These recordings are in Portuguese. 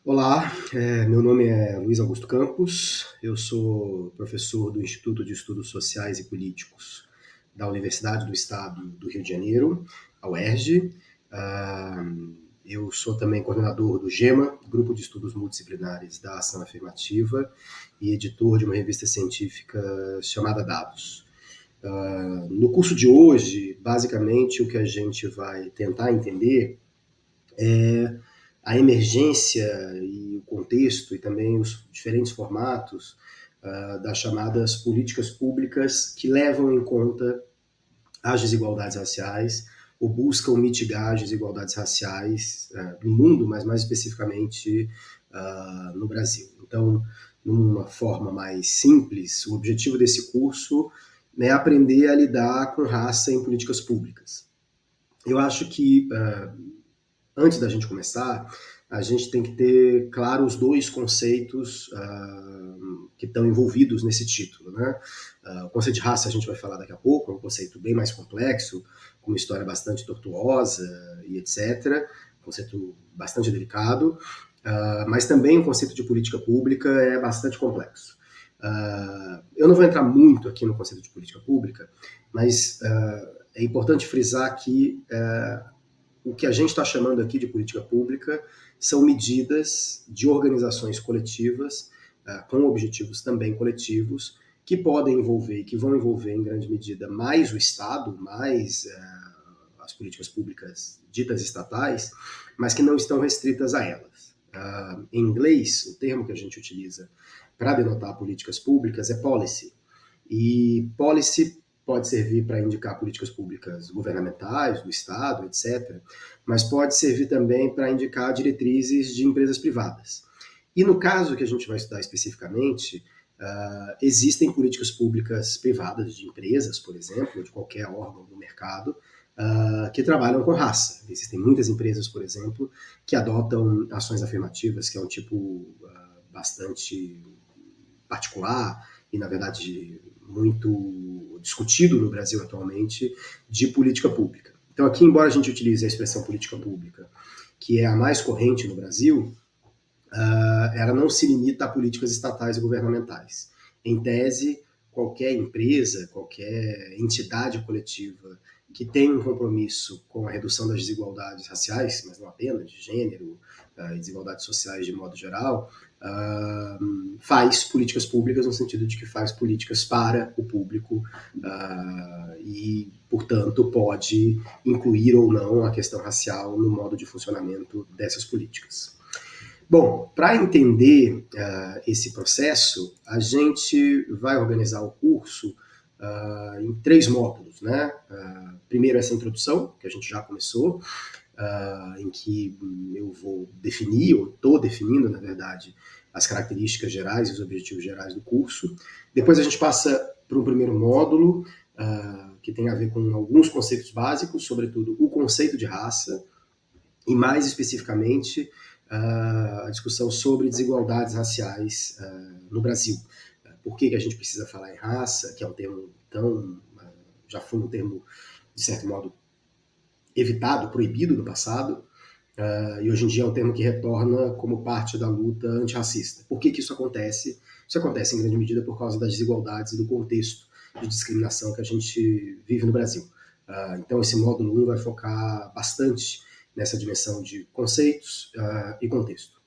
Olá, meu nome é Luiz Augusto Campos, eu sou professor do Instituto de Estudos Sociais e Políticos da Universidade do Estado do Rio de Janeiro, a UERJ. Ah, eu sou também coordenador do GEMA, Grupo de Estudos Multidisciplinares da Ação Afirmativa, e editor de uma revista científica chamada Dados. No curso de hoje, basicamente, o que a gente vai tentar entender é a emergência e o contexto e também os diferentes formatos das chamadas políticas públicas que levam em conta as desigualdades raciais ou buscam mitigar as desigualdades raciais no mundo, mas mais especificamente no Brasil. Então, numa forma mais simples, o objetivo desse curso é aprender a lidar com raça em políticas públicas. Eu acho que antes da gente começar, a gente tem que ter claro os dois conceitos que estão envolvidos nesse título. Né? O conceito de raça a gente vai falar daqui a pouco, é um conceito bem mais complexo, com uma história bastante tortuosa e etc. Um conceito bastante delicado, mas também o conceito de política pública é bastante complexo. Eu não vou entrar muito aqui no conceito de política pública, mas é importante frisar que o que a gente está chamando aqui de política pública são medidas de organizações coletivas, com objetivos também coletivos, que podem envolver e que vão envolver em grande medida mais o Estado, mais as políticas públicas ditas estatais, mas que não estão restritas a elas. Em inglês, o termo que a gente utiliza para denotar políticas públicas é policy. E policy pode servir para indicar políticas públicas governamentais, do Estado, etc., mas pode servir também para indicar diretrizes de empresas privadas. E no caso que a gente vai estudar especificamente, existem políticas públicas privadas de empresas, por exemplo, ou de qualquer órgão do mercado, que trabalham com raça. Existem muitas empresas, por exemplo, que adotam ações afirmativas, que é um tipo bastante particular e, na verdade, muito discutido no Brasil atualmente, de política pública. Então, aqui, embora a gente utilize a expressão política pública, que é a mais corrente no Brasil, ela não se limita a políticas estatais e governamentais. Em tese, qualquer empresa, qualquer entidade coletiva que tem um compromisso com a redução das desigualdades raciais, mas não apenas, de gênero, desigualdades sociais de modo geral, faz políticas públicas no sentido de que faz políticas para o público e, portanto, pode incluir ou não a questão racial no modo de funcionamento dessas políticas. Bom, para entender esse processo, a gente vai organizar o curso em 3 módulos. Né? Primeiro, essa introdução, que a gente já começou, em que eu vou definir, ou estou definindo, na verdade, as características gerais e os objetivos gerais do curso. Depois a gente passa para um primeiro módulo, que tem a ver com alguns conceitos básicos, sobretudo o conceito de raça, e mais especificamente a discussão sobre desigualdades raciais no Brasil. Por que a gente precisa falar em raça, que é um termo tão... já foi um termo, de certo modo, evitado, proibido no passado, e hoje em dia é um termo que retorna como parte da luta antirracista. Por que isso acontece? Isso acontece em grande medida por causa das desigualdades e do contexto de discriminação que a gente vive no Brasil. Então esse módulo 1 vai focar bastante nessa dimensão de conceitos e contexto.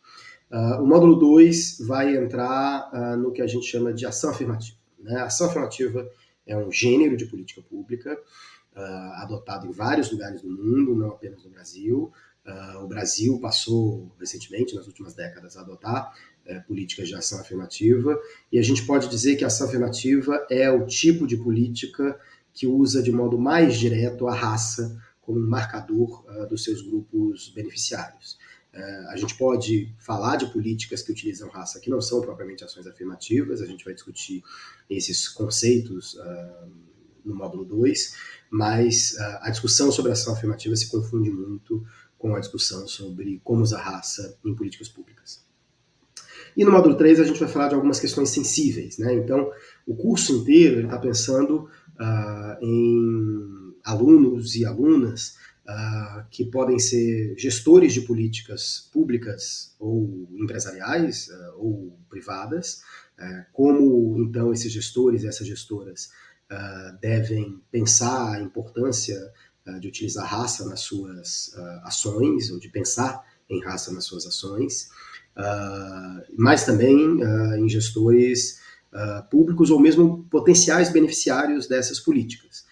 O módulo 2 vai entrar no que a gente chama de ação afirmativa. Né? A ação afirmativa é um gênero de política pública adotado em vários lugares do mundo, não apenas no Brasil. O Brasil passou recentemente, nas últimas décadas, a adotar políticas de ação afirmativa, e a gente pode dizer que a ação afirmativa é o tipo de política que usa de modo mais direto a raça como um marcador dos seus grupos beneficiários. A gente pode falar de políticas que utilizam raça que não são propriamente ações afirmativas, a gente vai discutir esses conceitos no módulo 2, mas a discussão sobre a ação afirmativa se confunde muito com a discussão sobre como usar raça em políticas públicas. E no módulo 3 a gente vai falar de algumas questões sensíveis. Né? Então, o curso inteiro está pensando em alunos e alunas que podem ser gestores de políticas públicas ou empresariais ou privadas, como então esses gestores e essas gestoras devem pensar a importância de utilizar raça nas suas ações, ou de pensar em raça nas suas ações, mas também em gestores públicos ou mesmo potenciais beneficiários dessas políticas.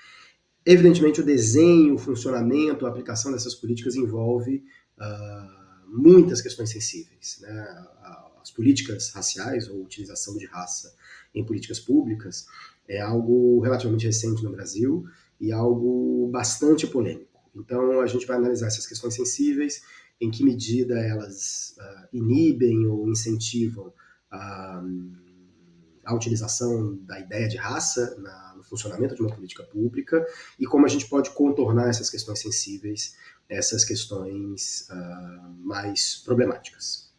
Evidentemente, o desenho, o funcionamento, a aplicação dessas políticas envolve muitas questões sensíveis, né? As políticas raciais ou utilização de raça em políticas públicas é algo relativamente recente no Brasil e algo bastante polêmico. Então, a gente vai analisar essas questões sensíveis, em que medida elas inibem ou incentivam a utilização da ideia de raça no funcionamento de uma política pública e como a gente pode contornar essas questões sensíveis, essas questões mais problemáticas.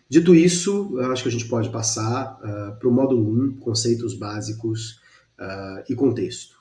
Dito isso, acho que a gente pode passar para o módulo 1, conceitos básicos e contexto.